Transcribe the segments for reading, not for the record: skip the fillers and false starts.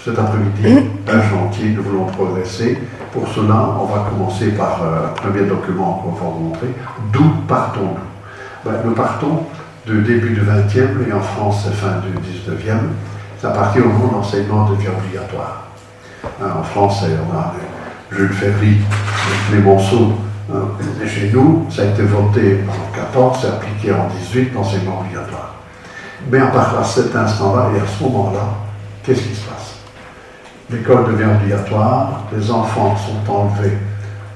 cet après-midi un chantier, nous voulons progresser. Pour cela, on va commencer par un premier document qu'on va vous montrer. D'où partons-nous? Nous partons du début du XXe et en France, c'est fin du XIXe. C'est à partir au moment de l'enseignement devient obligatoire. En France, on a Jules Ferry, Clémenceau. Et chez nous, ça a été voté en 14, c'est appliqué en 18, l'enseignement obligatoire. Mais à partir de cet instant-là et à ce moment-là, qu'est-ce qui se passe? L'école devient obligatoire, les enfants sont enlevés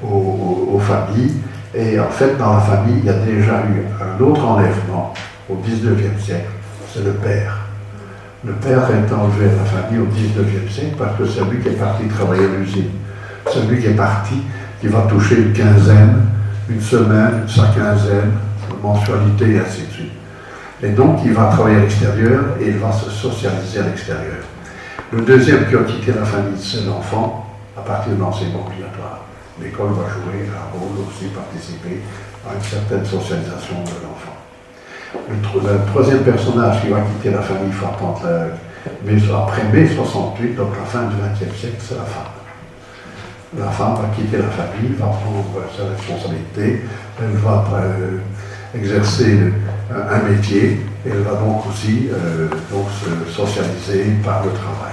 aux familles, et en fait, dans la famille, il y a déjà eu un autre enlèvement au XIXe siècle, c'est le père. Le père est enlevé à la famille au XIXe siècle parce que c'est lui qui est parti travailler à l'usine. C'est lui qui est parti, qui va toucher une quinzaine, une semaine, sa quinzaine, une mensualité, et ainsi de suite. Et donc, il va travailler à l'extérieur et il va se socialiser à l'extérieur. Le deuxième qui a quitté la famille, c'est l'enfant, à partir de l'enseignement obligatoire. L'école va jouer un rôle aussi, participer à une certaine socialisation de l'enfant. Le troisième personnage qui va quitter la famille frappante après mai 68, donc la fin du XXe siècle, c'est la femme. La femme va quitter la famille, va prendre sa responsabilité, elle va exercer un métier, et elle va donc aussi se socialiser par le travail.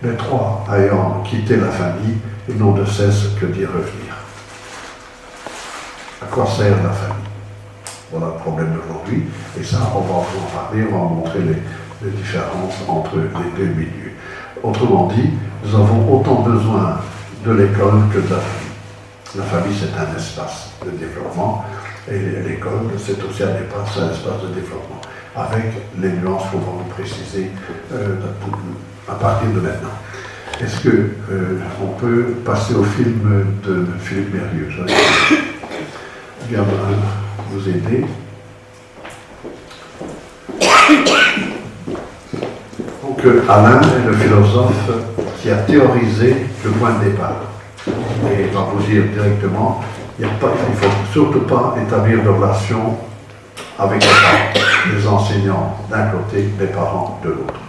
Les trois ayant quitté la famille, ils n'ont de cesse que d'y revenir. À quoi sert la famille? Voilà le problème d'aujourd'hui, et ça, on va vous en parler, on va montrer les différences entre les deux milieux. Autrement dit, nous avons autant besoin de l'école que de la famille. La famille, c'est un espace de développement, et l'école, c'est aussi un espace de développement, avec les nuances qu'on va vous préciser à partir de maintenant. Est-ce qu'on peut passer au film de Philippe Mérieux? Je vais bien vous aider. Donc Alain est le philosophe qui a théorisé le point de départ. Et il va vous dire directement, il ne faut surtout pas établir de relation avec les parents, les enseignants d'un côté, les parents de l'autre.